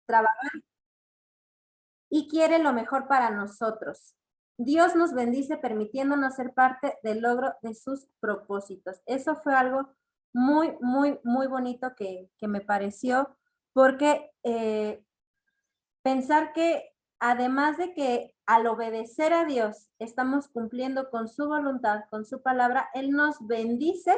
trabajar y quiere lo mejor para nosotros. Dios nos bendice permitiéndonos ser parte del logro de sus propósitos. Eso fue algo muy, muy, muy bonito que me pareció, porque pensar que además de que al obedecer a Dios estamos cumpliendo con su voluntad, con su palabra, Él nos bendice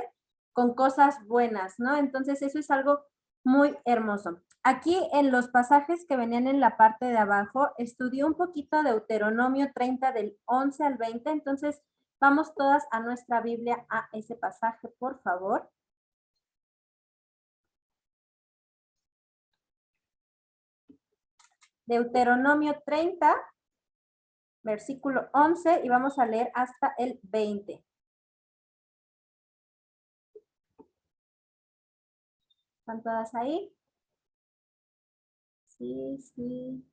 con cosas buenas, ¿no? Entonces eso es algo muy hermoso. Aquí en los pasajes que venían en la parte de abajo, estudié un poquito de Deuteronomio 30 del 11 al 20, entonces vamos todas a nuestra Biblia a ese pasaje, por favor. Deuteronomio 30, versículo 11, y vamos a leer hasta el 20. ¿Están todas ahí? Sí, sí.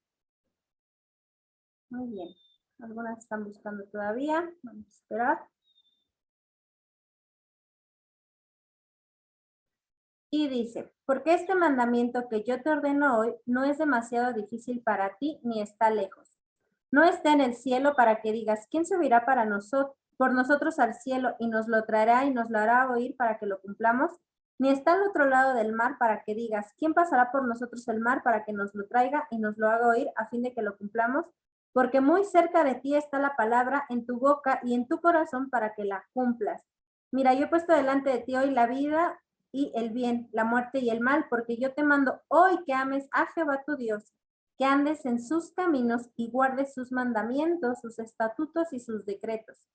Muy bien. Algunas están buscando todavía. Vamos a esperar. Y dice, porque este mandamiento que yo te ordeno hoy no es demasiado difícil para ti ni está lejos. No está en el cielo para que digas, ¿quién subirá para nosotros, por nosotros al cielo y nos lo traerá y nos lo hará oír para que lo cumplamos? Ni está al otro lado del mar para que digas, ¿quién pasará por nosotros el mar para que nos lo traiga y nos lo haga oír a fin de que lo cumplamos? Porque muy cerca de ti está la palabra en tu boca y en tu corazón para que la cumplas. Mira, yo he puesto delante de ti hoy la vida y el bien, la muerte y el mal, porque yo te mando hoy que ames a Jehová tu Dios, que andes en sus caminos y guardes sus mandamientos, sus estatutos y sus decretos,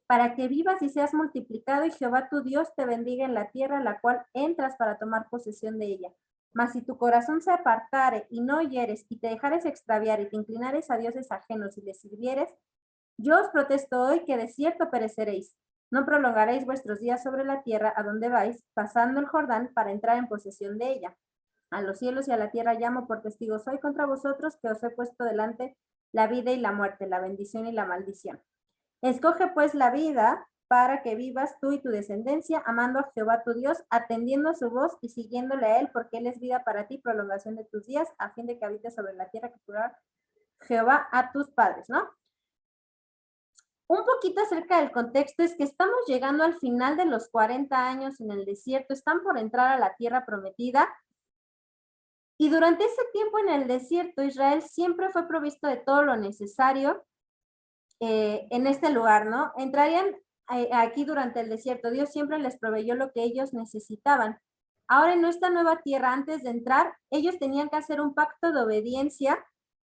para que vivas y seas multiplicado y Jehová tu Dios te bendiga en la tierra a la cual entras para tomar posesión de ella. Mas si tu corazón se apartare y no oyeres y te dejares extraviar y te inclinares a dioses ajenos y les sirvieres, yo os protesto hoy que de cierto pereceréis. No prolongaréis vuestros días sobre la tierra a donde vais, pasando el Jordán para entrar en posesión de ella. A los cielos y a la tierra llamo por testigos hoy contra vosotros que os he puesto delante la vida y la muerte, la bendición y la maldición. Escoge pues la vida para que vivas tú y tu descendencia, amando a Jehová tu Dios, atendiendo a su voz y siguiéndole a él, porque él es vida para ti, prolongación de tus días, a fin de que habites sobre la tierra que juró Jehová a tus padres, ¿no? Un poquito acerca del contexto es que estamos llegando al final de los 40 años en el desierto, están por entrar a la tierra prometida, y durante ese tiempo en el desierto, Israel siempre fue provisto de todo lo necesario en este lugar, ¿no? Entrarían aquí durante el desierto. Dios siempre les proveyó lo que ellos necesitaban. Ahora en esta nueva tierra, antes de entrar, ellos tenían que hacer un pacto de obediencia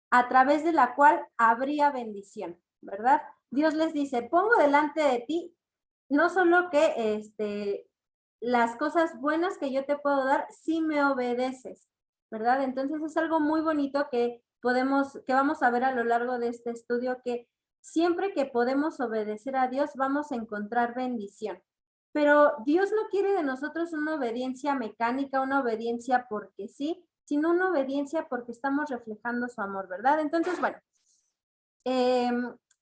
a través de la cual habría bendición, ¿verdad? Dios les dice, pongo delante de ti no solo que las cosas buenas que yo te puedo dar si me obedeces, ¿verdad? Entonces es algo muy bonito que vamos a ver a lo largo de este estudio, que siempre que podemos obedecer a Dios vamos a encontrar bendición. Pero Dios no quiere de nosotros una obediencia mecánica, una obediencia porque sí, sino una obediencia porque estamos reflejando su amor, ¿verdad? Entonces, bueno,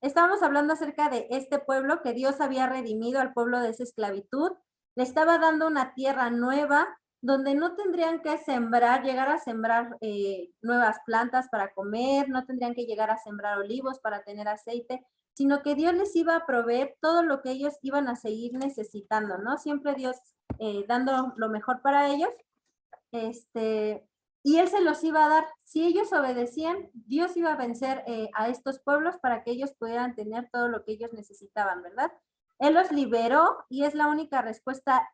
estábamos hablando acerca de este pueblo que Dios había redimido al pueblo de esa esclavitud, le estaba dando una tierra nueva donde no tendrían que sembrar, llegar a sembrar nuevas plantas para comer, no tendrían que llegar a sembrar olivos para tener aceite, sino que Dios les iba a proveer todo lo que ellos iban a seguir necesitando, ¿no? Siempre Dios dando lo mejor para ellos, y Él se los iba a dar. Si ellos obedecían, Dios iba a vencer a estos pueblos para que ellos pudieran tener todo lo que ellos necesitaban, ¿verdad? Él los liberó y es la única respuesta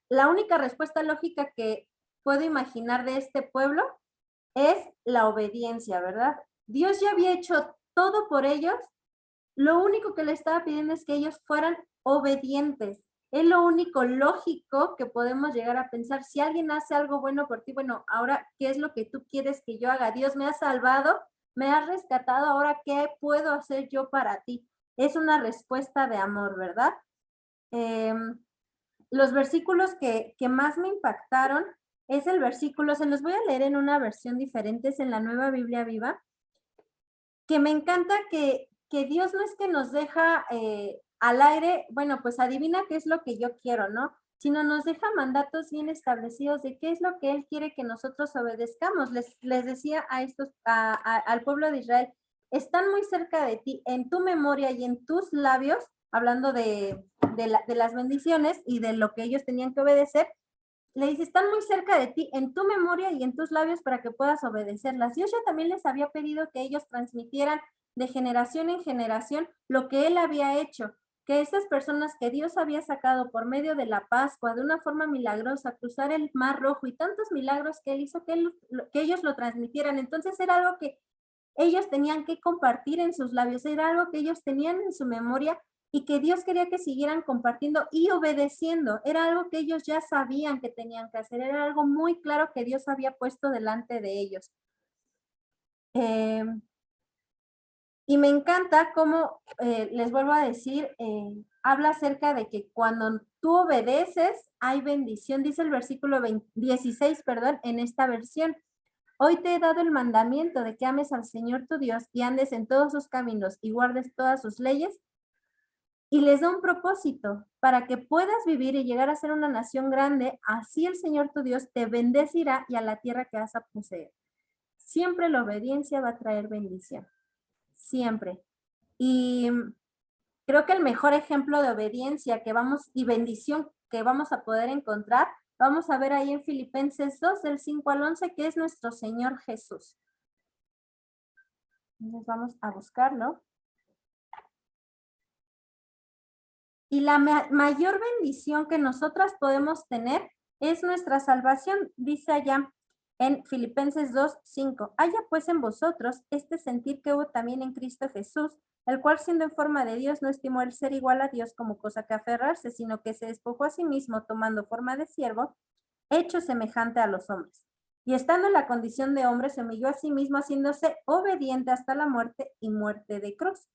lógica que puedo imaginar de este pueblo es la obediencia, ¿verdad? Dios ya había hecho todo por ellos, lo único que le estaba pidiendo es que ellos fueran obedientes. Es lo único lógico que podemos llegar a pensar. Si alguien hace algo bueno por ti, bueno, ahora, ¿qué es lo que tú quieres que yo haga? Dios me ha salvado, me ha rescatado, ahora, ¿qué puedo hacer yo para ti? Es una respuesta de amor, ¿verdad? Los versículos que más me impactaron es el versículo, se los voy a leer en una versión diferente, es en la Nueva Biblia Viva, que me encanta que Dios no es que nos deja al aire, bueno, pues adivina qué es lo que yo quiero, ¿no? sino nos deja mandatos bien establecidos de qué es lo que Él quiere que nosotros obedezcamos. Les decía a al pueblo de Israel, están muy cerca de ti, en tu memoria y en tus labios, hablando de las bendiciones y de lo que ellos tenían que obedecer. Le dice, están muy cerca de ti, en tu memoria y en tus labios para que puedas obedecerlas. Dios ya también les había pedido que ellos transmitieran de generación en generación lo que Él había hecho, que estas personas que Dios había sacado por medio de la Pascua de una forma milagrosa, cruzar el Mar Rojo y tantos milagros que Él hizo, que ellos lo transmitieran. Entonces era algo que ellos tenían que compartir en sus labios, era algo que ellos tenían en su memoria y que Dios quería que siguieran compartiendo y obedeciendo. Era algo que ellos ya sabían que tenían que hacer, era algo muy claro que Dios había puesto delante de ellos. Y me encanta cómo, les vuelvo a decir, habla acerca de que cuando tú obedeces, hay bendición, dice el versículo 16, perdón, en esta versión. Hoy te he dado el mandamiento de que ames al Señor tu Dios y andes en todos sus caminos y guardes todas sus leyes. Y les da un propósito para que puedas vivir y llegar a ser una nación grande. Así el Señor tu Dios te bendecirá y a la tierra que vas a poseer. Siempre la obediencia va a traer bendición. Siempre. Y creo que el mejor ejemplo de obediencia y bendición que vamos a poder encontrar, vamos a ver ahí en Filipenses 2, del 5 al 11, que es nuestro Señor Jesús. Entonces vamos a buscarlo. Y la mayor bendición que nosotras podemos tener es nuestra salvación, dice allá en Filipenses 2, 5. Haya pues en vosotros este sentir que hubo también en Cristo Jesús, el cual siendo en forma de Dios no estimó el ser igual a Dios como cosa que aferrarse, sino que se despojó a sí mismo tomando forma de siervo, hecho semejante a los hombres. Y estando en la condición de hombre, se humilló a sí mismo, haciéndose obediente hasta la muerte y muerte de cruz.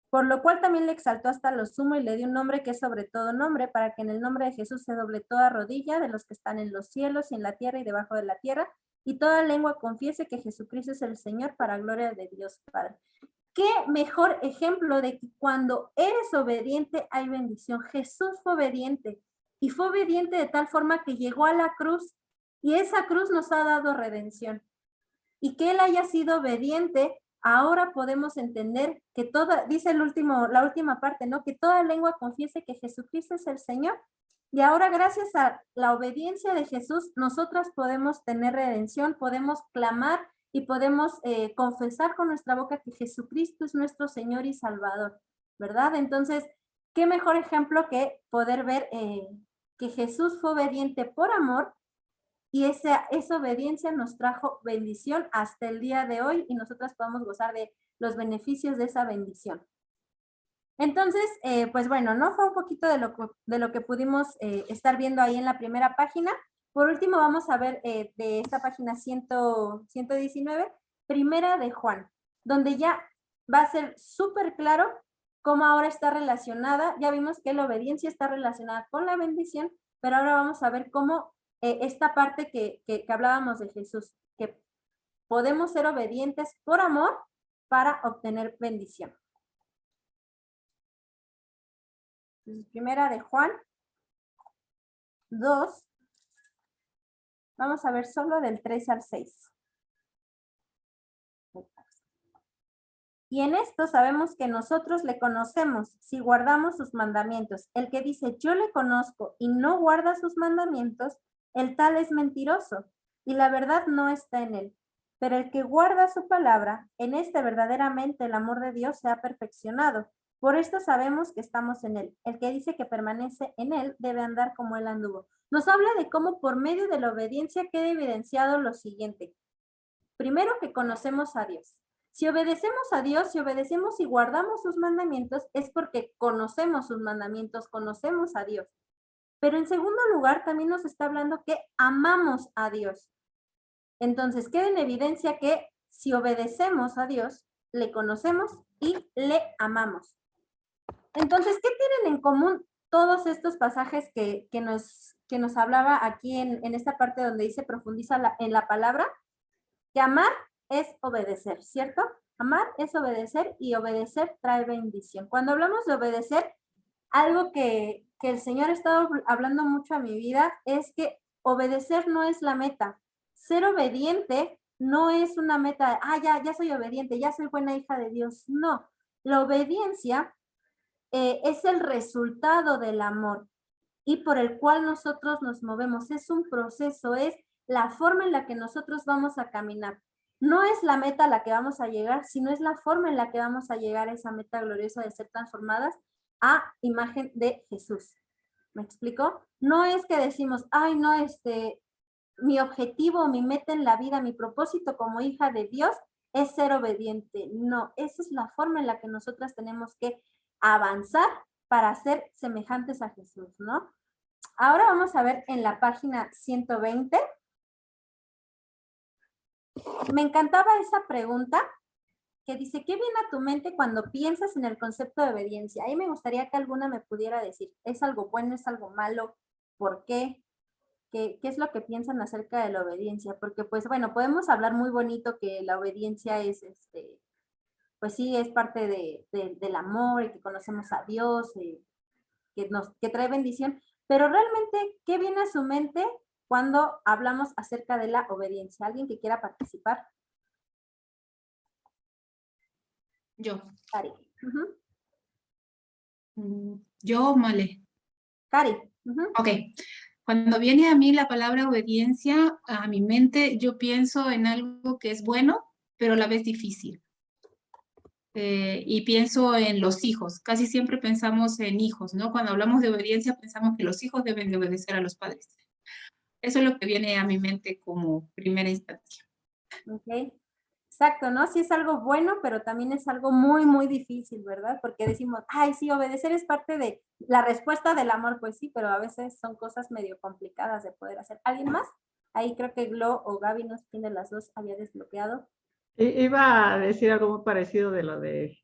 Por lo cual también le exaltó hasta lo sumo y le dio un nombre que es sobre todo nombre, para que en el nombre de Jesús se doble toda rodilla de los que están en los cielos y en la tierra y debajo de la tierra, y toda lengua confiese que Jesucristo es el Señor, para gloria de Dios Padre. ¿Qué mejor ejemplo de que cuando eres obediente hay bendición? Jesús fue obediente, y fue obediente de tal forma que llegó a la cruz, y esa cruz nos ha dado redención. Y que Él haya sido obediente, ahora podemos entender que dice la última parte, ¿no? Que toda lengua confiese que Jesucristo es el Señor. Y ahora, gracias a la obediencia de Jesús, nosotras podemos tener redención, podemos clamar y podemos confesar con nuestra boca que Jesucristo es nuestro Señor y Salvador, ¿verdad? Entonces, qué mejor ejemplo que poder ver que Jesús fue obediente por amor, y esa obediencia nos trajo bendición hasta el día de hoy, y nosotras podemos gozar de los beneficios de esa bendición. Entonces, pues bueno, ¿no? Fue un poquito de lo que pudimos estar viendo ahí en la primera página. Por último, vamos a ver de esta página 119, Primera de Juan, donde ya va a ser súper claro cómo ahora está relacionada. Ya vimos que la obediencia está relacionada con la bendición, pero ahora vamos a ver cómo esta parte que hablábamos de Jesús, que podemos ser obedientes por amor para obtener bendición. Entonces, Primera de Juan 2, vamos a ver solo del 3 al 6. Y en esto sabemos que nosotros le conocemos si guardamos sus mandamientos. El que dice, yo le conozco y no guarda sus mandamientos, el tal es mentiroso, y la verdad no está en él. Pero el que guarda su palabra, en este verdaderamente el amor de Dios se ha perfeccionado. Por esto sabemos que estamos en él. El que dice que permanece en él debe andar como él anduvo. Nos habla de cómo por medio de la obediencia queda evidenciado lo siguiente. Primero, que conocemos a Dios. Si obedecemos a Dios, si obedecemos y guardamos sus mandamientos, es porque conocemos sus mandamientos, conocemos a Dios. Pero en segundo lugar, también nos está hablando que amamos a Dios. Entonces, queda en evidencia que si obedecemos a Dios, le conocemos y le amamos. Entonces, ¿qué tienen en común todos estos pasajes que nos hablaba aquí en esta parte donde dice profundiza en la palabra? Que amar es obedecer, ¿cierto? Amar es obedecer, y obedecer trae bendición. Cuando hablamos de obedecer, algo que que el Señor ha estado hablando mucho a mi vida es que obedecer no es la meta. Ser obediente no es una meta, ya soy obediente, ya soy buena hija de Dios. No, la obediencia es el resultado del amor y por el cual nosotros nos movemos. Es un proceso, es la forma en la que nosotros vamos a caminar. No es la meta a la que vamos a llegar, sino es la forma en la que vamos a llegar a esa meta gloriosa de ser transformadas a imagen de Jesús. ¿Me explico? No es que decimos, ay, no, mi objetivo, mi meta en la vida, mi propósito como hija de Dios es ser obediente. No, esa es la forma en la que nosotras tenemos que avanzar para ser semejantes a Jesús, ¿no? Ahora vamos a ver en la página 120. Me encantaba esa pregunta que dice, ¿qué viene a tu mente cuando piensas en el concepto de obediencia? Ahí me gustaría que alguna me pudiera decir, ¿es algo bueno, es algo malo? ¿Por qué? ¿Qué es lo que piensan acerca de la obediencia? Porque, pues, bueno, podemos hablar muy bonito que la obediencia es, pues sí, es parte del amor y que conocemos a Dios, que trae bendición, pero realmente, ¿qué viene a su mente cuando hablamos acerca de la obediencia? ¿Alguien que quiera participar? Yo. Cari. Yo, Male. Cari. Ok. Cuando viene a mí la palabra obediencia, a mi mente, yo pienso en algo que es bueno, pero a la vez difícil. Y pienso en los hijos. Casi siempre pensamos en hijos, ¿no? Cuando hablamos de obediencia, pensamos que los hijos deben de obedecer a los padres. Eso es lo que viene a mi mente como primera instancia. Ok. Exacto, ¿no? Sí es algo bueno, pero también es algo muy, muy difícil, ¿verdad? Porque decimos, ay, sí, obedecer es parte de la respuesta del amor, pues sí, pero a veces son cosas medio complicadas de poder hacer. ¿Alguien más? Ahí creo que Glo o Gaby, no sé quién de las dos había desbloqueado. Iba a decir algo muy parecido de lo de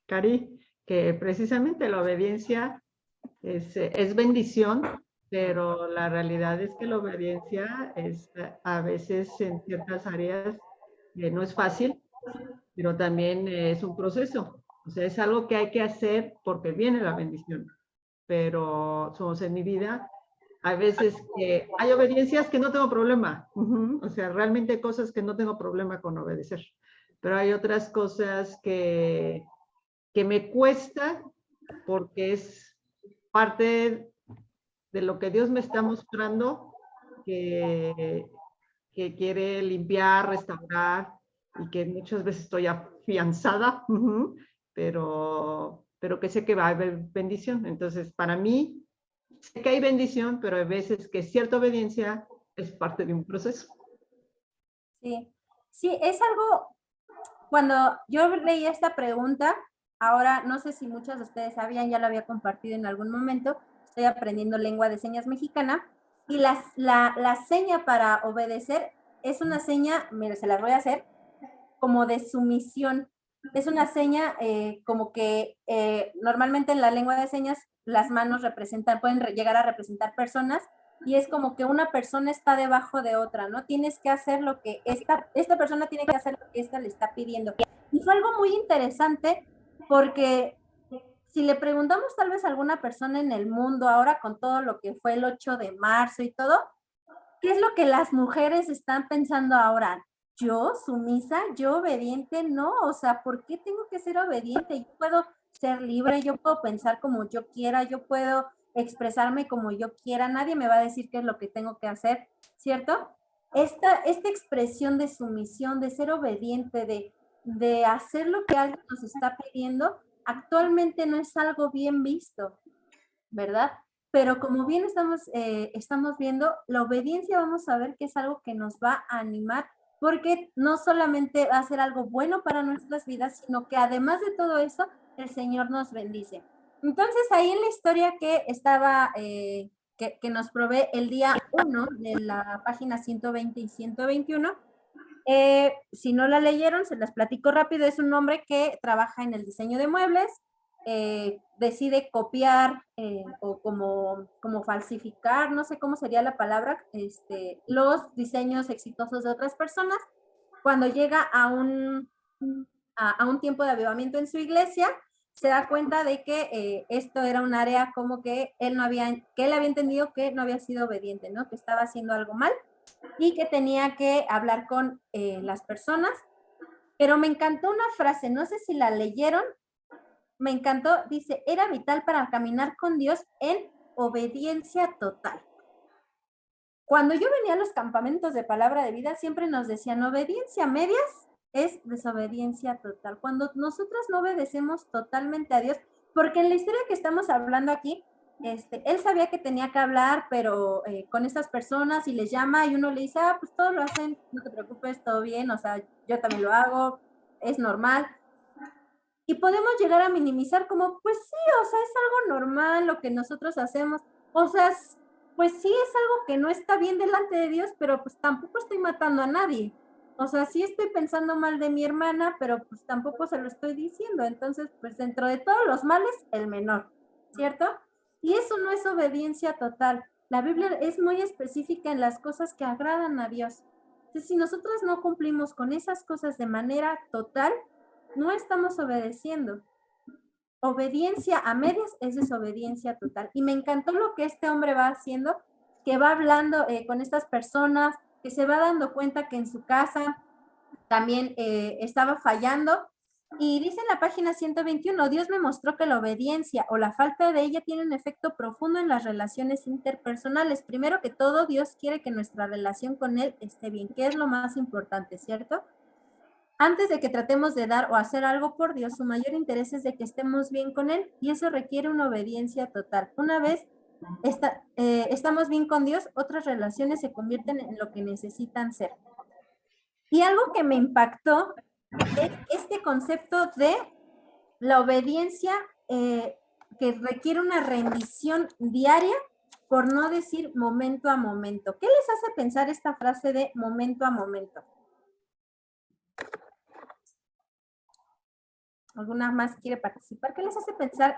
Cari, que precisamente la obediencia es bendición, pero la realidad es que la obediencia es a veces en ciertas áreas no es fácil, pero también es un proceso. O sea, es algo que hay que hacer porque viene la bendición. Pero somos en mi vida, hay veces que hay obediencias que no tengo problema. O sea, realmente hay cosas que no tengo problema con obedecer. Pero hay otras cosas que me cuesta porque es parte de lo que Dios me está mostrando que, que quiere limpiar, restaurar y que muchas veces estoy afianzada, pero que sé que va a haber bendición. Entonces, para mí, sé que hay bendición, pero hay veces que cierta obediencia es parte de un proceso. Sí, sí, es algo, cuando yo leí esta pregunta, ahora no sé si muchos de ustedes sabían, ya lo había compartido en algún momento, estoy aprendiendo lengua de señas mexicana, y la seña para obedecer es una seña, mire, se las voy a hacer, como de sumisión. Es una seña como que normalmente en la lengua de señas las manos representan, pueden llegar a representar personas y es como que una persona está debajo de otra, ¿no? Tienes que hacer lo que esta persona tiene que hacer lo que esta le está pidiendo. Y fue algo muy interesante porque si le preguntamos tal vez a alguna persona en el mundo ahora con todo lo que fue el 8 de marzo y todo, ¿qué es lo que las mujeres están pensando ahora? ¿Yo sumisa? ¿Yo obediente? No, o sea, ¿por qué tengo que ser obediente? Yo puedo ser libre, yo puedo pensar como yo quiera, yo puedo expresarme como yo quiera, nadie me va a decir qué es lo que tengo que hacer, ¿cierto? Esta expresión de sumisión, de ser obediente, de hacer lo que alguien nos está pidiendo, actualmente no es algo bien visto, ¿verdad? Pero como bien estamos viendo, la obediencia vamos a ver que es algo que nos va a animar, porque no solamente va a ser algo bueno para nuestras vidas, sino que además de todo eso, el Señor nos bendice. Entonces, ahí en la historia que estaba, que nos provee el día 1 de la página 120 y 121, si no la leyeron, se las platico rápido. Es un hombre que trabaja en el diseño de muebles, decide copiar o como falsificar, no sé cómo sería la palabra, los diseños exitosos de otras personas. Cuando llega a un tiempo de avivamiento en su iglesia, se da cuenta de que esto era un área como que él había entendido que no había sido obediente, ¿no? Que estaba haciendo algo mal y que tenía que hablar con las personas. Pero me encantó una frase, no sé si la leyeron, me encantó, dice, era vital para caminar con Dios en obediencia total. Cuando yo venía a los campamentos de palabra de vida, siempre nos decían, obediencia a medias es desobediencia total. Cuando nosotros no obedecemos totalmente a Dios, porque en la historia que estamos hablando aquí, él sabía que tenía que hablar, pero con estas personas y les llama y uno le dice, pues todos lo hacen, no te preocupes, todo bien, o sea, yo también lo hago, es normal. Y podemos llegar a minimizar como, pues sí, o sea, es algo normal lo que nosotros hacemos. O sea, pues sí es algo que no está bien delante de Dios, pero pues tampoco estoy matando a nadie. O sea, sí estoy pensando mal de mi hermana, pero pues tampoco se lo estoy diciendo. Entonces, pues dentro de todos los males, el menor, ¿cierto? Y eso no es obediencia total. La Biblia es muy específica en las cosas que agradan a Dios. Entonces, si nosotros no cumplimos con esas cosas de manera total, no estamos obedeciendo. Obediencia a medias es desobediencia total. Y me encantó lo que este hombre va haciendo, que va hablando con estas personas, que se va dando cuenta que en su casa también estaba fallando. Y dice en la página 121, Dios me mostró que la obediencia o la falta de ella tiene un efecto profundo en las relaciones interpersonales. Primero que todo, Dios quiere que nuestra relación con Él esté bien, que es lo más importante, ¿cierto? Antes de que tratemos de dar o hacer algo por Dios, su mayor interés es de que estemos bien con Él y eso requiere una obediencia total. Una vez estamos bien con Dios, otras relaciones se convierten en lo que necesitan ser. Y algo que me impactó es este concepto de la obediencia que requiere una rendición diaria, por no decir momento a momento. ¿Qué les hace pensar esta frase de momento a momento? ¿Alguna más quiere participar? ¿Qué les hace pensar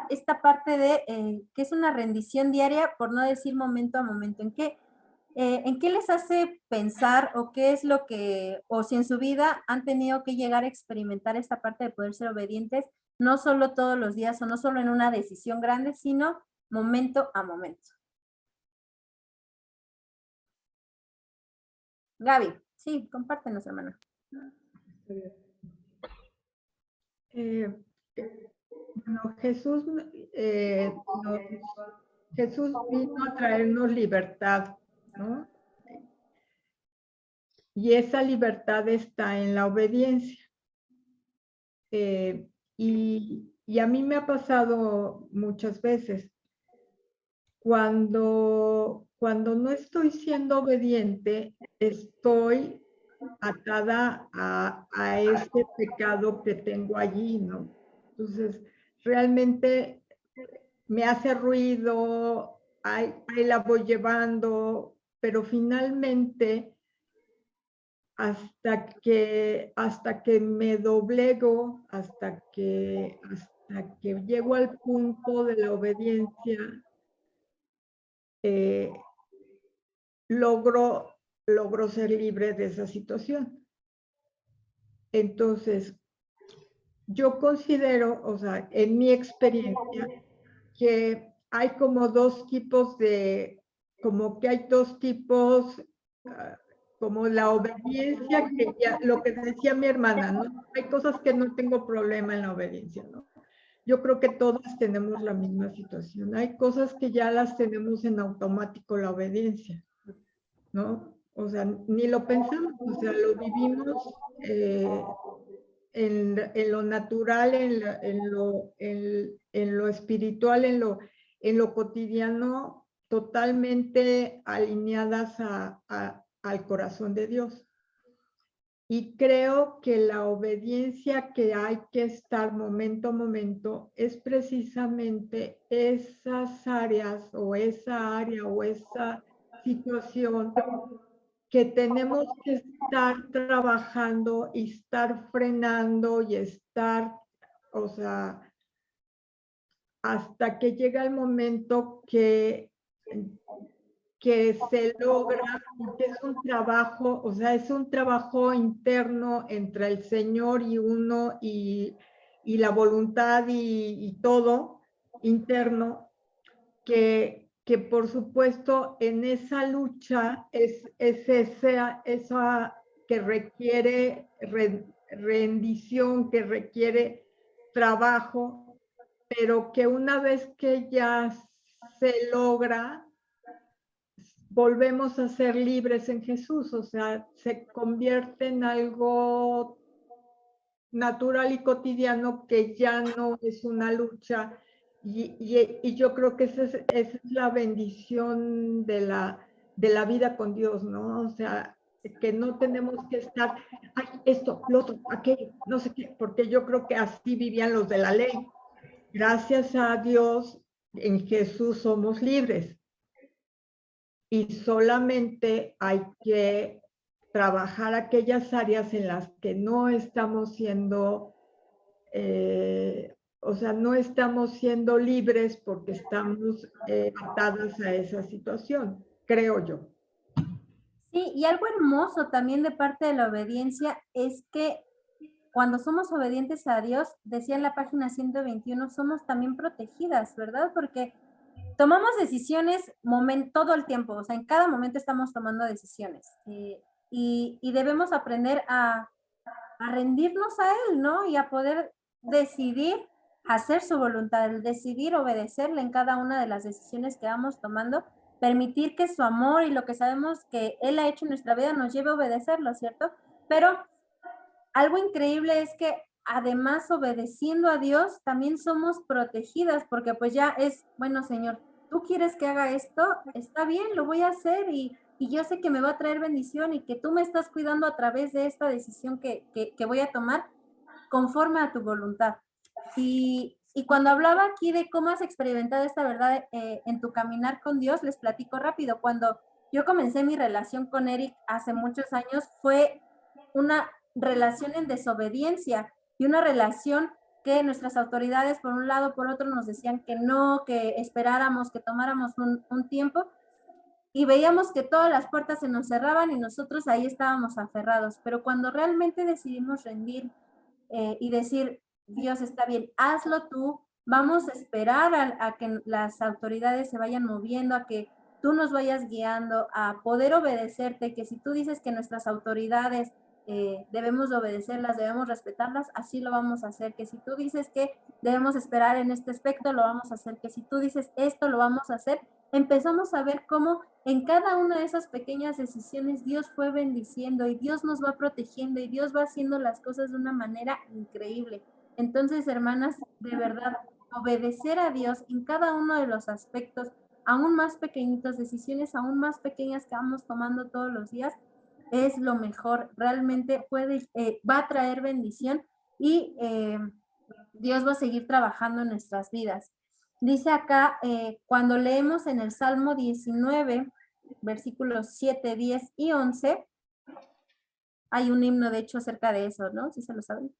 esta parte de que es una rendición diaria, por no decir momento a momento? ¿En qué les hace pensar o qué es lo que, o si en su vida han tenido que llegar a experimentar esta parte de poder ser obedientes, no solo todos los días o no solo en una decisión grande, sino momento a momento? Gaby, sí, compártenos, hermana. Bueno, Jesús vino a traernos libertad, ¿no? Y esa libertad está en la obediencia. Y a mí me ha pasado muchas veces, cuando no estoy siendo obediente, estoy atada a este pecado que tengo allí, ¿no? Entonces, realmente me hace ruido, ahí la voy llevando, pero finalmente hasta que me doblego, hasta que llego al punto de la obediencia, logro ser libre de esa situación. Entonces, yo considero, o sea, en mi experiencia, que hay como dos tipos como la obediencia, que ya, lo que decía mi hermana, ¿no? Hay cosas que no tengo problema en la obediencia, ¿no? Yo creo que todas tenemos la misma situación. Hay cosas que ya las tenemos en automático, la obediencia, ¿no? O sea, ni lo pensamos, o sea, lo vivimos en lo natural, en lo espiritual, en lo cotidiano, totalmente alineadas al corazón de Dios. Y creo que la obediencia que hay que estar momento a momento es precisamente esas áreas o esa área o esa situación que tenemos que estar trabajando y estar frenando y estar, o sea, hasta que llega el momento que se logra, porque es un trabajo, o sea, es un trabajo interno entre el Señor y uno, y y la voluntad y todo interno, que por supuesto en esa lucha es esa que requiere rendición, que requiere trabajo, pero que una vez que ya se logra, volvemos a ser libres en Jesús, o sea, se convierte en algo natural y cotidiano que ya no es una lucha. Y yo creo que esa es la bendición de la vida con Dios, ¿no? O sea, que no tenemos que estar, ay, esto, lo otro, aquello, no sé qué, porque yo creo que así vivían los de la ley. Gracias a Dios, en Jesús somos libres. Y solamente hay que trabajar aquellas áreas en las que no estamos siendo, o sea, no estamos siendo libres porque estamos atadas a esa situación, creo yo. Sí, y algo hermoso también de parte de la obediencia es que cuando somos obedientes a Dios, decía en la página 121, somos también protegidas, ¿verdad? Porque tomamos decisiones todo el tiempo, o sea, en cada momento estamos tomando decisiones y debemos aprender a rendirnos a Él, ¿no? Y a poder decidir hacer su voluntad, el decidir obedecerle en cada una de las decisiones que vamos tomando, permitir que su amor y lo que sabemos que Él ha hecho en nuestra vida nos lleve a obedecerlo, ¿cierto? Pero algo increíble es que además obedeciendo a Dios también somos protegidas porque pues ya es, bueno Señor, tú quieres que haga esto, está bien, lo voy a hacer y yo sé que me va a traer bendición y que tú me estás cuidando a través de esta decisión que voy a tomar conforme a tu voluntad. Y cuando hablaba aquí de cómo has experimentado esta verdad en tu caminar con Dios, les platico rápido. Cuando yo comencé mi relación con Eric hace muchos años, fue una relación en desobediencia y una relación que nuestras autoridades por un lado, por otro nos decían que no, que esperáramos, que tomáramos un tiempo y veíamos que todas las puertas se nos cerraban y nosotros ahí estábamos aferrados, pero cuando realmente decidimos rendir y decir, Dios está bien, hazlo tú, vamos a esperar a que las autoridades se vayan moviendo, a que tú nos vayas guiando, a poder obedecerte, que si tú dices que nuestras autoridades debemos obedecerlas, debemos respetarlas, así lo vamos a hacer, que si tú dices que debemos esperar en este aspecto, lo vamos a hacer, que si tú dices esto, lo vamos a hacer. Empezamos a ver cómo en cada una de esas pequeñas decisiones Dios fue bendiciendo y Dios nos va protegiendo y Dios va haciendo las cosas de una manera increíble. Entonces, hermanas, de verdad, obedecer a Dios en cada uno de los aspectos, aún más pequeñitos, decisiones aún más pequeñas que vamos tomando todos los días, es lo mejor. Realmente va a traer bendición y Dios va a seguir trabajando en nuestras vidas. Dice acá, cuando leemos en el Salmo 19, versículos 7, 10 y 11, hay un himno de hecho acerca de eso, ¿no? ¿Sí se lo saben?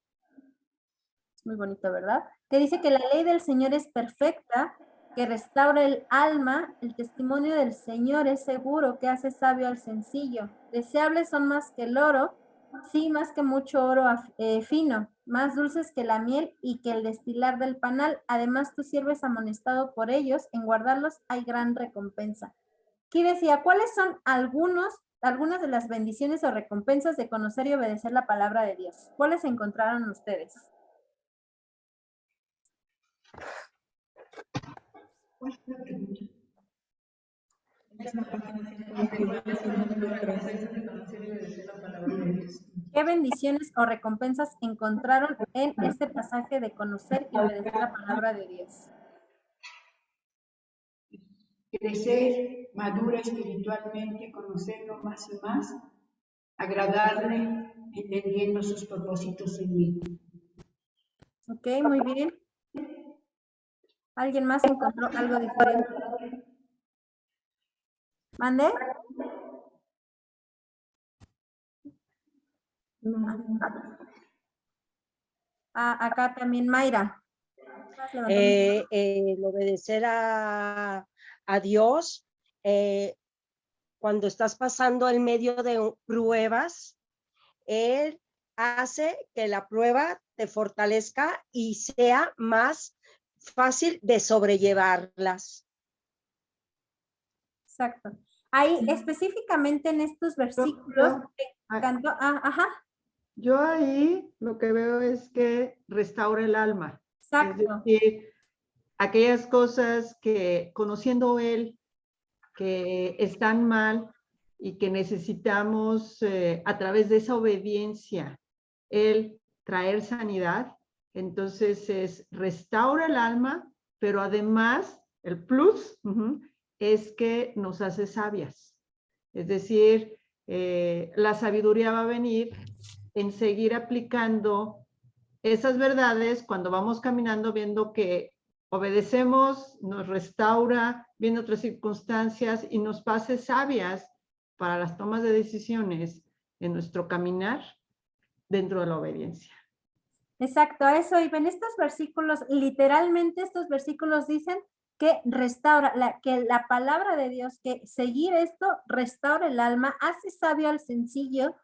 Es muy bonito, ¿verdad? Que dice que la ley del Señor es perfecta, que restaura el alma, el testimonio del Señor es seguro, que hace sabio al sencillo. Deseables son más que el oro, sí, más que mucho oro fino, más dulces que la miel y que el destilar del panal. Además, tú sirves amonestado por ellos, en guardarlos hay gran recompensa. Aquí decía, ¿cuáles son algunas de las bendiciones o recompensas de conocer y obedecer la palabra de Dios? ¿Cuáles encontraron ustedes? ¿Qué bendiciones o recompensas encontraron en este pasaje de conocer y obedecer la palabra de Dios? Crecer, madura espiritualmente, conocerlo más y más, agradarle, entendiendo sus propósitos en mí. Ok, muy bien. ¿Alguien más encontró algo diferente? ¿Mande? Acá también Mayra. El obedecer a Dios cuando estás pasando en medio de pruebas, Él hace que la prueba te fortalezca y sea más fácil de sobrellevarlas. Exacto. Ahí específicamente en estos versículos, me encantó. Ajá, Yo ahí lo que veo es que restaura el alma. exacto. Es decir, aquellas cosas que conociendo Él, que están mal y que necesitamos a través de esa obediencia, Él traer sanidad. Entonces es restaura el alma, pero además el plus es que nos hace sabias. Es decir, la sabiduría va a venir en seguir aplicando esas verdades cuando vamos caminando viendo que obedecemos, nos restaura, viendo otras circunstancias y nos hace sabias para las tomas de decisiones en nuestro caminar dentro de la obediencia. Exacto, a eso iban estos versículos, literalmente estos versículos dicen que restaura, que la palabra de Dios, que seguir esto restaura el alma, hace sabio al sencillo.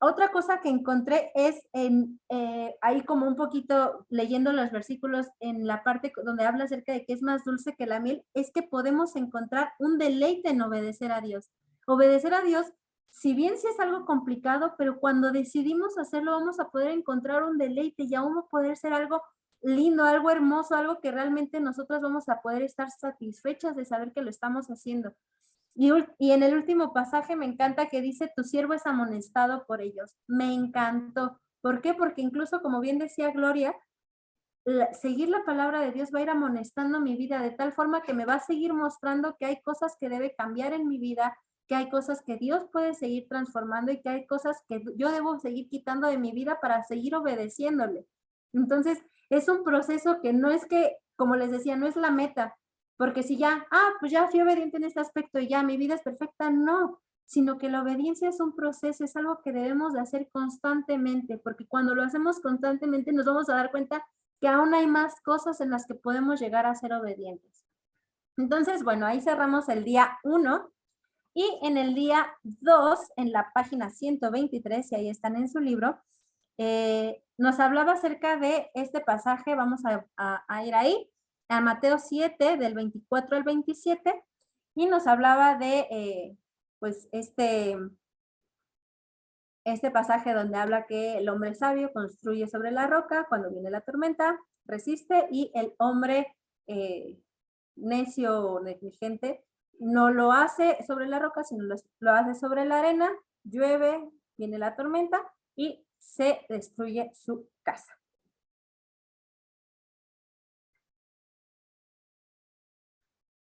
Otra cosa que encontré es ahí como un poquito leyendo los versículos en la parte donde habla acerca de que es más dulce que la miel, es que podemos encontrar un deleite en obedecer a Dios. Obedecer a Dios, si bien sí es algo complicado, pero cuando decidimos hacerlo vamos a poder encontrar un deleite y aún va a poder ser algo lindo, algo hermoso, algo que realmente nosotros vamos a poder estar satisfechas de saber que lo estamos haciendo. Y en el último pasaje me encanta que dice, tu siervo es amonestado por ellos. Me encantó. ¿Por qué? Porque incluso, como bien decía Gloria, seguir la palabra de Dios va a ir amonestando mi vida de tal forma que me va a seguir mostrando que hay cosas que debe cambiar en mi vida, que hay cosas que Dios puede seguir transformando y que hay cosas que yo debo seguir quitando de mi vida para seguir obedeciéndole. Entonces, es un proceso que no es que, como les decía, no es la meta, porque si ya, pues ya fui obediente en este aspecto y ya mi vida es perfecta, no, sino que la obediencia es un proceso, es algo que debemos de hacer constantemente, porque cuando lo hacemos constantemente nos vamos a dar cuenta que aún hay más cosas en las que podemos llegar a ser obedientes. Entonces, bueno, ahí cerramos el día 1 y en el día 2, en la página 123, y ahí están en su libro, nos hablaba acerca de este pasaje, vamos a ir ahí, a Mateo 7, del 24 al 27, y nos hablaba de, pues, este pasaje donde habla que el hombre sabio construye sobre la roca, cuando viene la tormenta, resiste, y el hombre necio o negligente no lo hace sobre la roca, sino lo hace sobre la arena, llueve, viene la tormenta y se destruye su casa.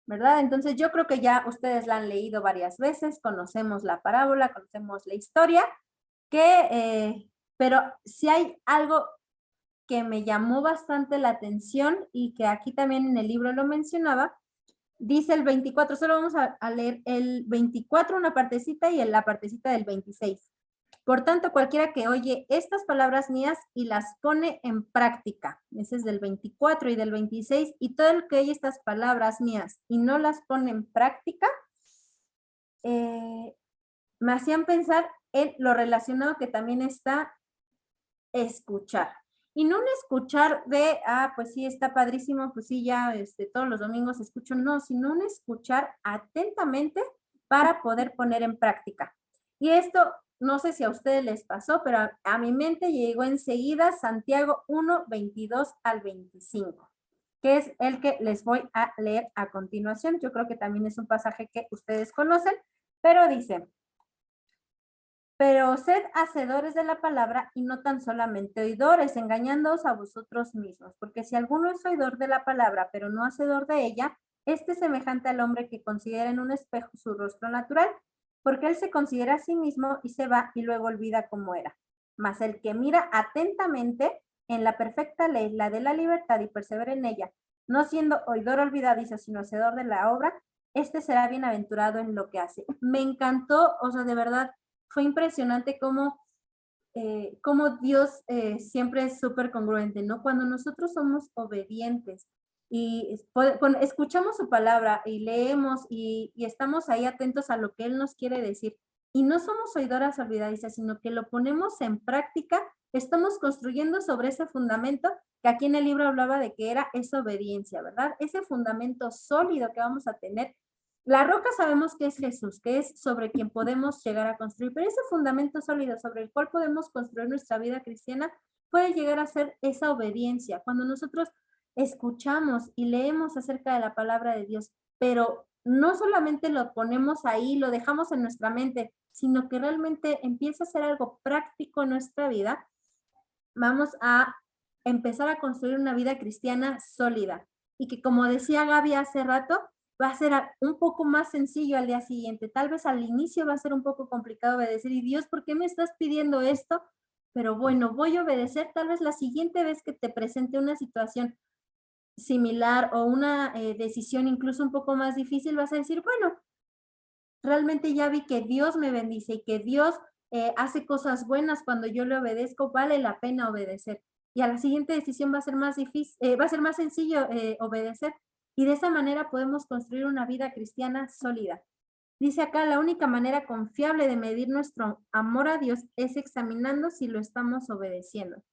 ¿Verdad? Entonces yo creo que ya ustedes la han leído varias veces, conocemos la parábola, conocemos la historia, pero si hay algo que me llamó bastante la atención y que aquí también en el libro lo mencionaba, dice el 24, solo vamos a leer el 24, una partecita y la partecita del 26. Por tanto, cualquiera que oye estas palabras mías y las pone en práctica, ese es del 24 y del 26, y todo el que oye estas palabras mías y no las pone en práctica, me hacían pensar en lo relacionado que también está escuchar. Y no un escuchar de, pues sí, está padrísimo, pues sí, ya todos los domingos escucho, no, sino un escuchar atentamente para poder poner en práctica. Y esto, no sé si a ustedes les pasó, pero a mi mente llegó enseguida Santiago 1, 22 al 25, que es el que les voy a leer a continuación. Yo creo que también es un pasaje que ustedes conocen, pero dice: pero sed hacedores de la palabra y no tan solamente oidores, engañándoos a vosotros mismos, porque si alguno es oidor de la palabra, pero no hacedor de ella, este es semejante al hombre que considera en un espejo su rostro natural, porque él se considera a sí mismo y se va y luego olvida cómo era. Mas el que mira atentamente en la perfecta ley, la de la libertad, y persevera en ella, no siendo oidor olvidadizo, sino hacedor de la obra, este será bienaventurado en lo que hace. Me encantó, o sea, de verdad, fue impresionante cómo Dios siempre es súper congruente, ¿no? Cuando nosotros somos obedientes y escuchamos su palabra y leemos y estamos ahí atentos a lo que Él nos quiere decir, y no somos oidoras olvidadizas, sino que lo ponemos en práctica, estamos construyendo sobre ese fundamento que aquí en el libro hablaba de que era esa obediencia, ¿verdad? Ese fundamento sólido que vamos a tener. La roca sabemos que es Jesús, que es sobre quien podemos llegar a construir, pero ese fundamento sólido sobre el cual podemos construir nuestra vida cristiana puede llegar a ser esa obediencia. Cuando nosotros escuchamos y leemos acerca de la palabra de Dios, pero no solamente lo ponemos ahí, lo dejamos en nuestra mente, sino que realmente empieza a ser algo práctico en nuestra vida, vamos a empezar a construir una vida cristiana sólida. Y que, como decía Gaby hace rato, va a ser un poco más sencillo al día siguiente. Tal vez al inicio va a ser un poco complicado obedecer. Y Dios, ¿por qué me estás pidiendo esto? Pero bueno, voy a obedecer. Tal vez la siguiente vez que te presente una situación similar o una decisión incluso un poco más difícil, vas a decir, bueno, realmente ya vi que Dios me bendice y que Dios hace cosas buenas cuando yo le obedezco, vale la pena obedecer. Y a la siguiente decisión va a ser más difícil, va a ser más sencillo obedecer. Y de esa manera podemos construir una vida cristiana sólida. Dice acá, la única manera confiable de medir nuestro amor a Dios es examinando si lo estamos obedeciendo.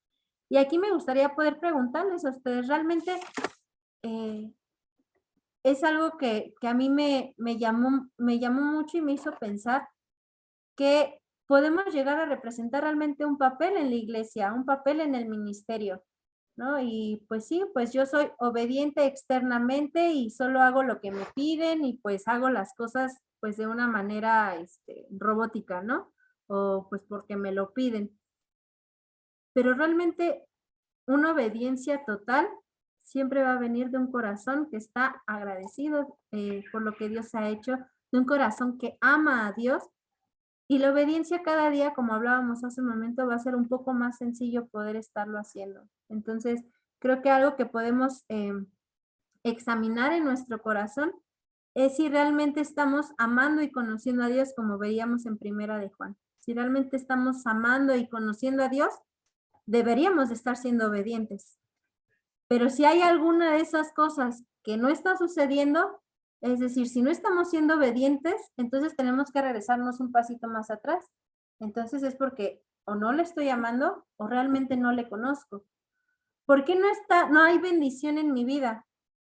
Y aquí me gustaría poder preguntarles a ustedes, realmente es algo que a mí me llamó mucho y me hizo pensar que podemos llegar a representar realmente un papel en la iglesia, un papel en el ministerio, ¿no? Y pues sí, pues yo soy obediente externamente y solo hago lo que me piden y pues hago las cosas pues de una manera robótica, ¿no? O pues porque me lo piden. Pero realmente una obediencia total siempre va a venir de un corazón que está agradecido por lo que Dios ha hecho, de un corazón que ama a Dios. Y la obediencia cada día, como hablábamos hace un momento, va a ser un poco más sencillo poder estarlo haciendo. Entonces, creo que algo que podemos examinar en nuestro corazón es si realmente estamos amando y conociendo a Dios, como veíamos en Primera de Juan. Si realmente estamos amando y conociendo a Dios, deberíamos de estar siendo obedientes. Pero si hay alguna de esas cosas que no está sucediendo, es decir, si no estamos siendo obedientes, entonces tenemos que regresarnos un pasito más atrás. Entonces es porque o no le estoy amando o realmente no le conozco. ¿Por qué no hay bendición en mi vida?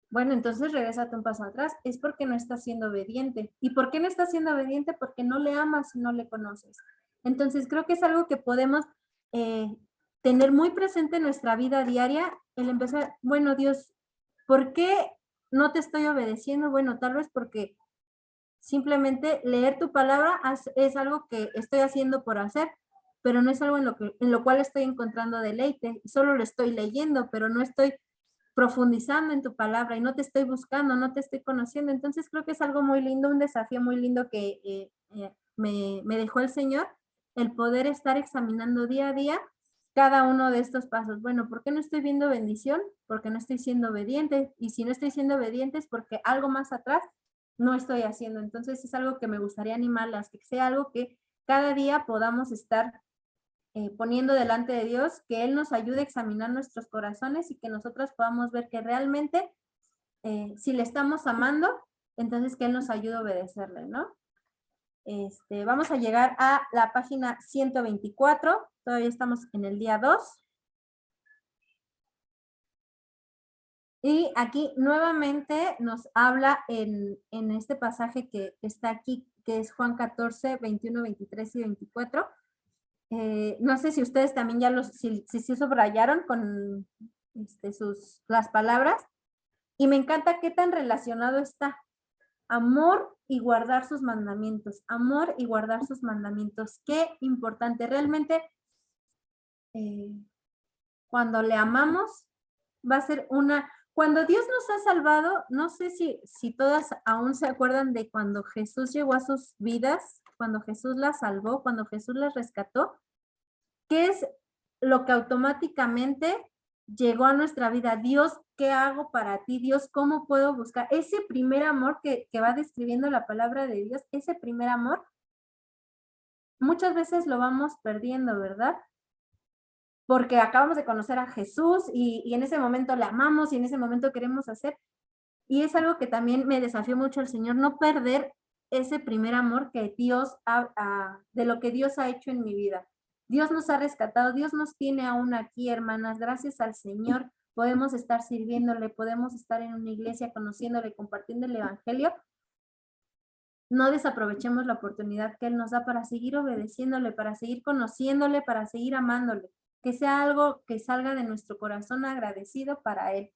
Bueno, entonces regrésate un paso atrás. Es porque no estás siendo obediente. ¿Y por qué no estás siendo obediente? Porque no le amas y no le conoces. Entonces creo que es algo que podemos tener muy presente en nuestra vida diaria, el empezar, bueno, Dios, ¿por qué no te estoy obedeciendo? Bueno, tal vez porque simplemente leer tu palabra es algo que estoy haciendo por hacer, pero no es algo en lo cual estoy encontrando deleite. Solo lo estoy leyendo, pero no estoy profundizando en tu palabra y no te estoy buscando, no te estoy conociendo. Entonces creo que es algo muy lindo, un desafío muy lindo que me dejó el Señor, el poder estar examinando día a día cada uno de estos pasos. Bueno, ¿por qué no estoy viendo bendición? Porque no estoy siendo obediente. Y si no estoy siendo obediente es porque algo más atrás no estoy haciendo. Entonces es algo que me gustaría animarlas, que sea algo que cada día podamos estar poniendo delante de Dios, que Él nos ayude a examinar nuestros corazones y que nosotros podamos ver que realmente si le estamos amando, entonces que Él nos ayude a obedecerle, ¿no? Vamos a llegar a la página 124, todavía estamos en el día 2. Y aquí nuevamente nos habla en este pasaje que está aquí, que es Juan 14, 21, 23 y 24. No sé si ustedes también ya si subrayaron con las palabras. Y me encanta qué tan relacionado está. Amor y guardar sus mandamientos. Amor y guardar sus mandamientos. Qué importante. Realmente, cuando le amamos, va a ser Cuando Dios nos ha salvado, no sé si todas aún se acuerdan de cuando Jesús llegó a sus vidas, cuando Jesús las salvó, cuando Jesús las rescató. ¿Qué es lo que automáticamente llegó a nuestra vida? Dios, ¿qué hago para ti? Dios, ¿cómo puedo buscar? Ese primer amor que va describiendo la palabra de Dios, ese primer amor, muchas veces lo vamos perdiendo, ¿verdad? Porque acabamos de conocer a Jesús y en ese momento le amamos y en ese momento queremos hacer. Y es algo que también me desafió mucho el Señor, no perder ese primer amor que de lo que Dios ha hecho en mi vida. Dios nos ha rescatado, Dios nos tiene aún aquí, hermanas, gracias al Señor. Podemos estar sirviéndole, podemos estar en una iglesia conociéndole, compartiendo el evangelio. No desaprovechemos la oportunidad que Él nos da para seguir obedeciéndole, para seguir conociéndole, para seguir amándole. Que sea algo que salga de nuestro corazón agradecido para Él.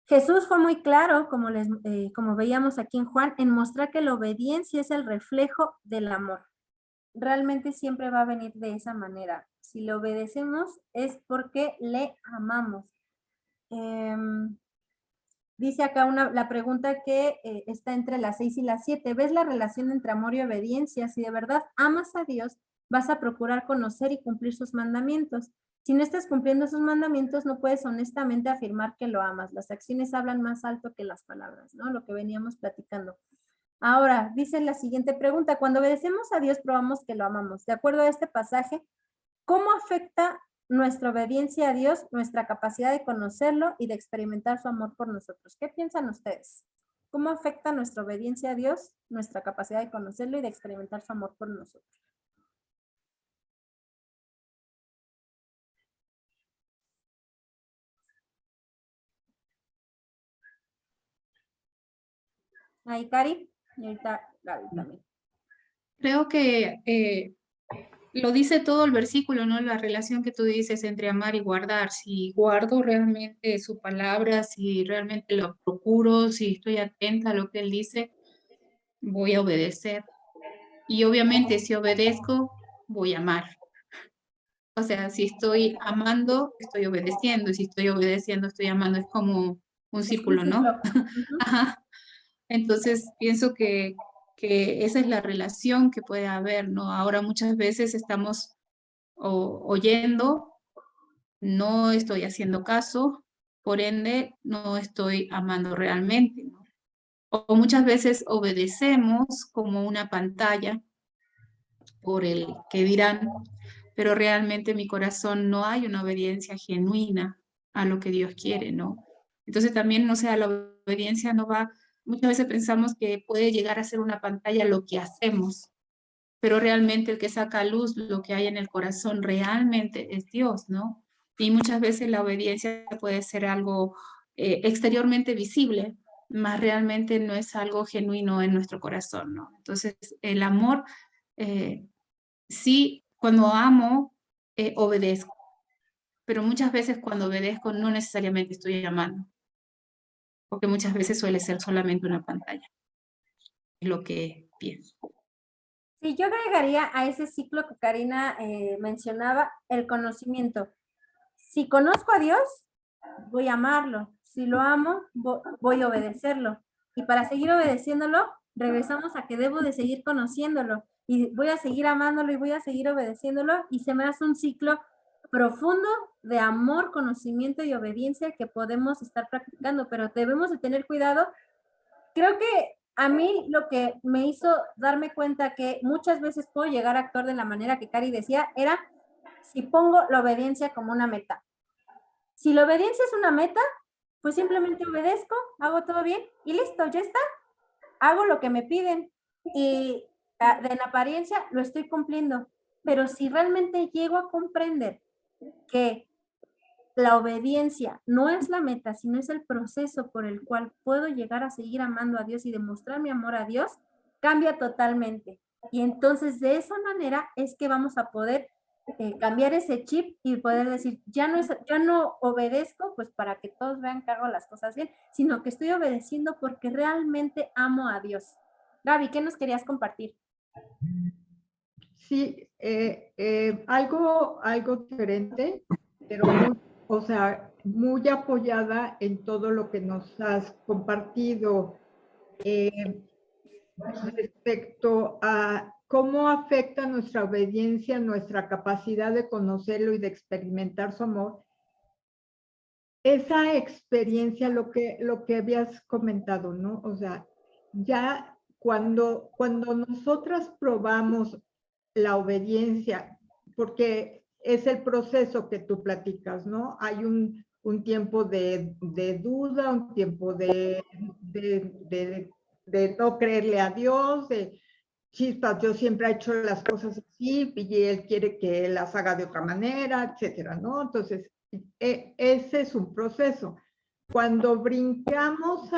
Jesús fue muy claro, como veíamos aquí en Juan, en mostrar que la obediencia es el reflejo del amor. Realmente siempre va a venir de esa manera. Si le obedecemos es porque le amamos. Dice acá la pregunta que está entre las 6 y las 7. ¿Ves la relación entre amor y obediencia? Si de verdad amas a Dios, vas a procurar conocer y cumplir sus mandamientos. Si no estás cumpliendo sus mandamientos, no puedes honestamente afirmar que lo amas. Las acciones hablan más alto que las palabras, ¿no? Lo que veníamos platicando. Ahora, dice la siguiente pregunta. Cuando obedecemos a Dios, probamos que lo amamos. De acuerdo a este pasaje, ¿cómo afecta nuestra obediencia a Dios, nuestra capacidad de conocerlo y de experimentar su amor por nosotros? ¿Qué piensan ustedes? ¿Cómo afecta nuestra obediencia a Dios, nuestra capacidad de conocerlo y de experimentar su amor por nosotros? Ahí, Cari, y ahorita Gaby también. Creo que lo dice todo el versículo, ¿no? La relación que tú dices entre amar y guardar. Si guardo realmente su palabra, si realmente lo procuro, si estoy atenta a lo que Él dice, voy a obedecer. Y obviamente si obedezco, voy a amar. O sea, si estoy amando, estoy obedeciendo. Y si estoy obedeciendo, estoy amando. Es como un círculo, ¿no? Ajá. Entonces, pienso que esa es la relación que puede haber, ¿no? Ahora muchas veces estamos oyendo, no estoy haciendo caso, por ende, no estoy amando realmente, ¿no? O muchas veces obedecemos como una pantalla por el que dirán, pero realmente en mi corazón no hay una obediencia genuina a lo que Dios quiere, ¿no? Entonces también, no sé, la obediencia no va, muchas veces pensamos que puede llegar a ser una pantalla lo que hacemos, pero realmente el que saca a luz lo que hay en el corazón realmente es Dios, ¿no? Y muchas veces la obediencia puede ser algo exteriormente visible, más realmente no es algo genuino en nuestro corazón, ¿no? Entonces, el amor, sí, cuando amo, obedezco, pero muchas veces cuando obedezco no necesariamente estoy amando, porque muchas veces suele ser solamente una pantalla, es lo que pienso. Sí, yo agregaría a ese ciclo que Karina mencionaba, el conocimiento. Si conozco a Dios, voy a amarlo. Si lo amo, voy a obedecerlo. Y para seguir obedeciéndolo, regresamos a que debo de seguir conociéndolo. Y voy a seguir amándolo y voy a seguir obedeciéndolo. Y se me hace un ciclo profundo de amor, conocimiento y obediencia que podemos estar practicando. Pero debemos de tener cuidado. Creo que a mí lo que me hizo darme cuenta que muchas veces puedo llegar a actuar de la manera que Cari decía era si pongo la obediencia como una meta. Si la obediencia es una meta, pues simplemente obedezco, hago todo bien y listo, ya está. Hago lo que me piden y en apariencia lo estoy cumpliendo. Pero si realmente llego a comprender que la obediencia no es la meta, sino es el proceso por el cual puedo llegar a seguir amando a Dios y demostrar mi amor a Dios, cambia totalmente. Y entonces de esa manera es que vamos a poder cambiar ese chip y poder decir, ya no obedezco pues para que todos vean que hago las cosas bien, sino que estoy obedeciendo porque realmente amo a Dios. Gaby, ¿qué nos querías compartir? Sí, algo diferente, pero muy apoyada en todo lo que nos has compartido respecto a cómo afecta nuestra obediencia, nuestra capacidad de conocerlo y de experimentar su amor. Esa experiencia, lo que habías comentado, ¿no? O sea, ya cuando nosotras probamos la obediencia, porque es el proceso que tú platicas, ¿no? Hay un un tiempo de duda, un tiempo de no creerle a Dios, de chispas, yo siempre he hecho las cosas así y él quiere que las haga de otra manera, etcétera, ¿no? Entonces, ese es un proceso. Cuando brincamos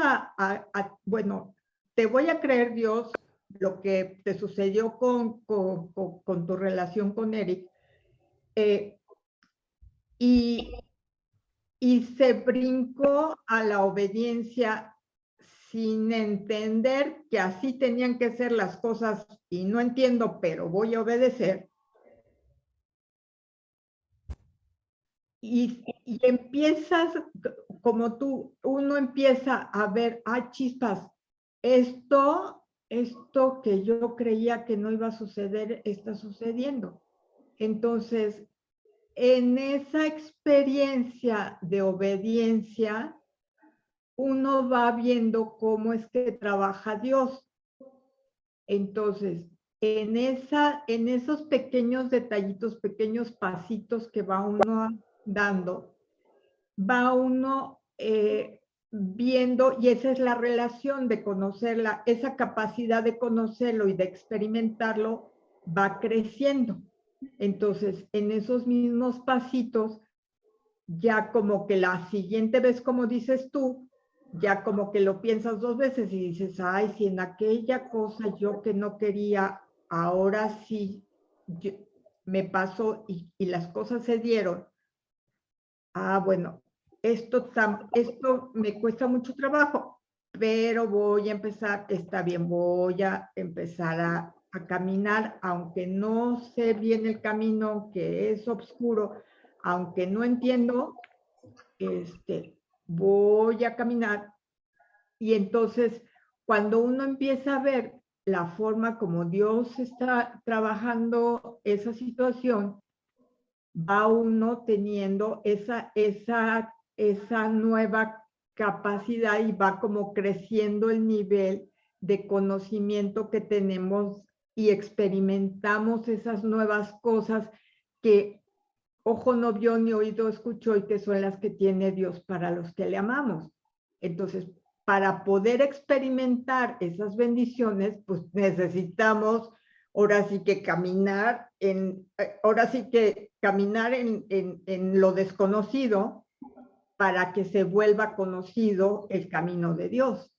bueno, te voy a creer, Dios, lo que te sucedió con tu relación con Eric, y se brincó a la obediencia sin entender que así tenían que ser las cosas y no entiendo, pero voy a obedecer. Y empiezas, como uno empieza a ver, chispas, esto que yo creía que no iba a suceder, está sucediendo. Entonces, en esa experiencia de obediencia, uno va viendo cómo es que trabaja Dios. Entonces, en esos pequeños detallitos, pequeños pasitos que va uno dando, va uno viendo, y esa es la relación de conocerla, esa capacidad de conocerlo y de experimentarlo va creciendo. Entonces, en esos mismos pasitos, ya como que la siguiente vez, como dices tú, ya como que lo piensas dos veces y dices, ay, si en aquella cosa yo que no quería, ahora sí me pasó y las cosas se dieron. Bueno, esto me cuesta mucho trabajo, pero voy a empezar, está bien, voy a empezar a caminar, aunque no sé bien el camino, que es oscuro, aunque no entiendo, voy a caminar. Y entonces, cuando uno empieza a ver la forma como Dios está trabajando esa situación, va uno teniendo esa nueva capacidad y va como creciendo el nivel de conocimiento que tenemos y experimentamos esas nuevas cosas que ojo no vio ni oído escuchó y que son las que tiene Dios para los que le amamos. Entonces, para poder experimentar esas bendiciones, pues necesitamos ahora sí que caminar en lo desconocido para que se vuelva conocido el camino de Dios.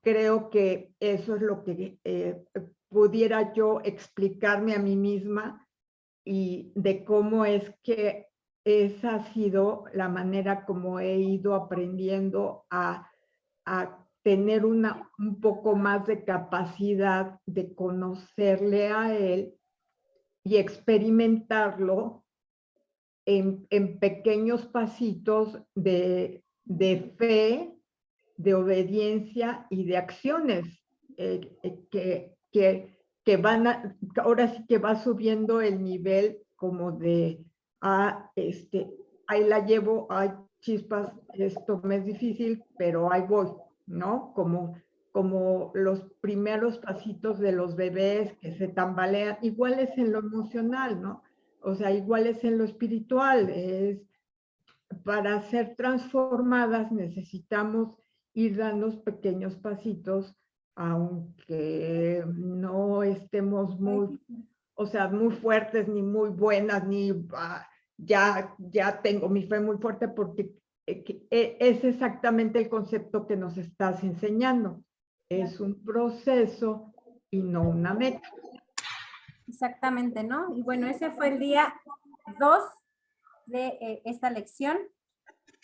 Creo que eso es lo que pudiera yo explicarme a mí misma y de cómo es que esa ha sido la manera como he ido aprendiendo a tener un poco más de capacidad de conocerle a él y experimentarlo en pequeños pasitos de fe, de obediencia y de acciones que van ahora sí que va subiendo el nivel como de, ahí la llevo, hay chispas, esto me es difícil, pero ahí voy, ¿no? Como los primeros pasitos de los bebés que se tambalean, igual es en lo emocional, ¿no? O sea, igual es en lo espiritual, para ser transformadas necesitamos ir dando pequeños pasitos, aunque no estemos muy fuertes, ni muy buenas, ni ya tengo mi fe muy fuerte, porque es exactamente el concepto que nos estás enseñando. Es un proceso y no una meta. Exactamente, ¿no? Y bueno, ese fue el día 2 de esta lección.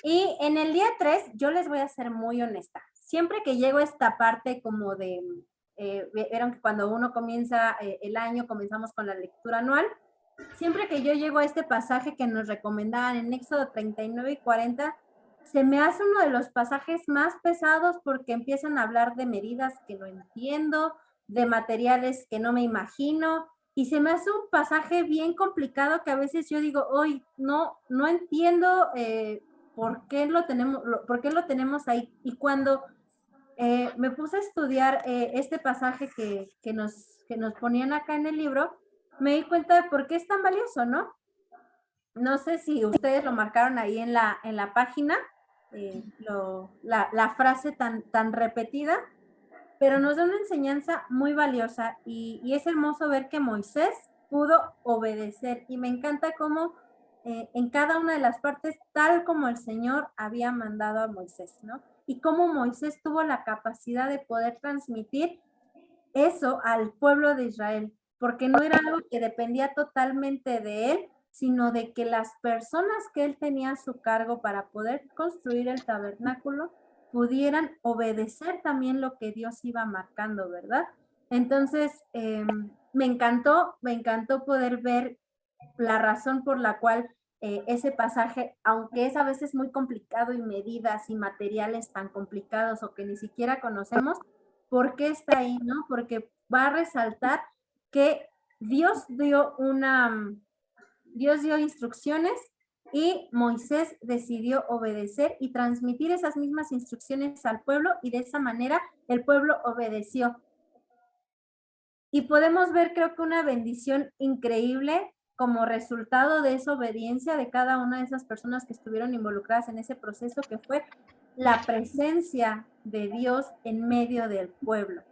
Y en el día 3, yo les voy a ser muy honesta. Siempre que llego a esta parte como de, vieron que cuando uno comienza el año, comenzamos con la lectura anual, siempre que yo llego a este pasaje que nos recomendaban en Éxodo 39 y 40, se me hace uno de los pasajes más pesados porque empiezan a hablar de medidas que no entiendo, de materiales que no me imagino, y se me hace un pasaje bien complicado que a veces yo digo, hoy no entiendo por qué lo tenemos ahí. Y cuando me puse a estudiar este pasaje que nos ponían acá en el libro, me di cuenta de por qué es tan valioso, ¿no? no sé si ustedes lo marcaron ahí en la página, la frase tan repetida, pero nos da una enseñanza muy valiosa y es hermoso ver que Moisés pudo obedecer y me encanta cómo en cada una de las partes, tal como el Señor había mandado a Moisés, ¿no? Y cómo Moisés tuvo la capacidad de poder transmitir eso al pueblo de Israel, porque no era algo que dependía totalmente de él, sino de que las personas que él tenía a su cargo para poder construir el tabernáculo pudieran obedecer también lo que Dios iba marcando, ¿verdad? Entonces, me encantó poder ver la razón por la cual ese pasaje, aunque es a veces muy complicado y medidas y materiales tan complicados o que ni siquiera conocemos, ¿por qué está ahí, no? Porque va a resaltar que Dios dio instrucciones y Moisés decidió obedecer y transmitir esas mismas instrucciones al pueblo y de esa manera el pueblo obedeció. Y podemos ver, creo que una bendición increíble como resultado de esa obediencia de cada una de esas personas que estuvieron involucradas en ese proceso, que fue la presencia de Dios en medio del pueblo,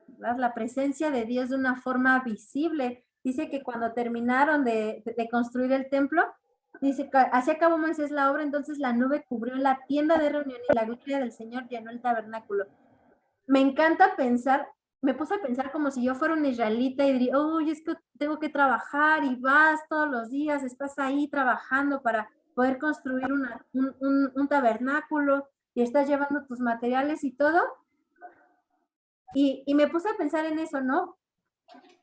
¿verdad? La presencia de Dios de una forma visible. Dice que cuando terminaron de construir el templo, dice que así acabó Moisés la obra, entonces la nube cubrió la tienda de reunión y la gloria del Señor llenó el tabernáculo. Me encanta pensar, me puse a pensar como si yo fuera una israelita y diría, oye, es que tengo que trabajar y vas todos los días, estás ahí trabajando para poder construir un tabernáculo y estás llevando tus materiales y todo. Y me puse a pensar en eso, ¿no?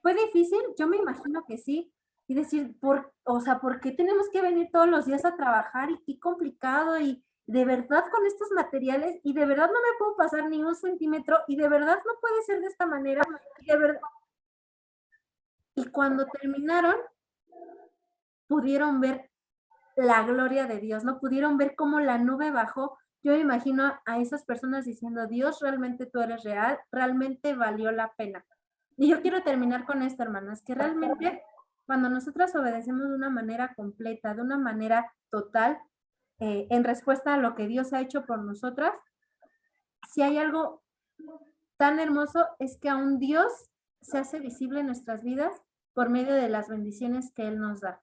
¿Fue difícil? Yo me imagino que sí. Y decir, ¿por qué tenemos que venir todos los días a trabajar? Y qué complicado, y de verdad con estos materiales, y de verdad no me puedo pasar ni un centímetro, y de verdad no puede ser de esta manera, y de verdad. Y cuando terminaron, pudieron ver la gloria de Dios, ¿no? Pudieron ver cómo la nube bajó. Yo me imagino a esas personas diciendo, Dios, realmente tú eres real, realmente valió la pena. Y yo quiero terminar con esto, hermanas, que realmente cuando nosotras obedecemos de una manera completa, de una manera total, en respuesta a lo que Dios ha hecho por nosotras, si hay algo tan hermoso es que aún Dios se hace visible en nuestras vidas por medio de las bendiciones que Él nos da,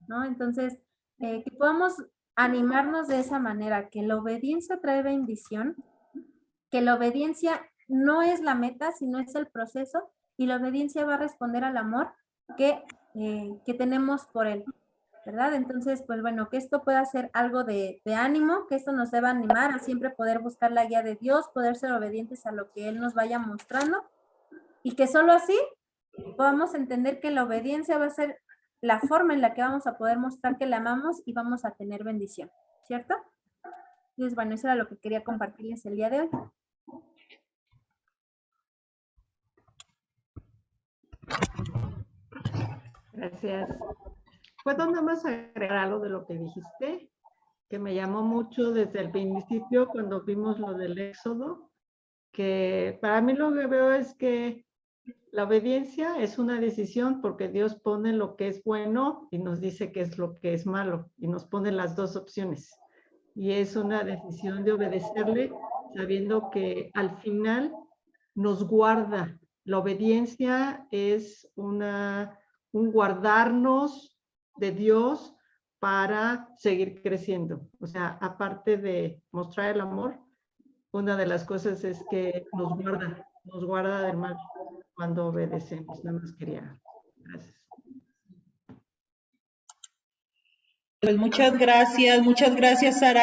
¿no? Entonces, que podamos animarnos de esa manera, que la obediencia trae bendición, que la obediencia no es la meta, sino es el proceso, y la obediencia va a responder al amor que tenemos por Él, ¿verdad? Entonces, pues bueno, que esto pueda ser algo de ánimo, que esto nos deba animar a siempre poder buscar la guía de Dios, poder ser obedientes a lo que Él nos vaya mostrando, y que solo así podamos entender que la obediencia va a ser la forma en la que vamos a poder mostrar que le amamos y vamos a tener bendición, ¿cierto? Entonces, bueno, eso era lo que quería compartirles el día de hoy. Gracias. ¿Puedo nada más agregar algo de lo que dijiste? Que me llamó mucho desde el principio cuando vimos lo del Éxodo, que para mí lo que veo es que la obediencia es una decisión porque Dios pone lo que es bueno y nos dice qué es lo que es malo y nos pone las dos opciones. Y es una decisión de obedecerle sabiendo que al final nos guarda. La obediencia es un guardarnos de Dios para seguir creciendo. O sea, aparte de mostrar el amor, una de las cosas es que nos guarda del mal cuando obedecemos. Nada más quería. Gracias. Pues muchas gracias, Sara.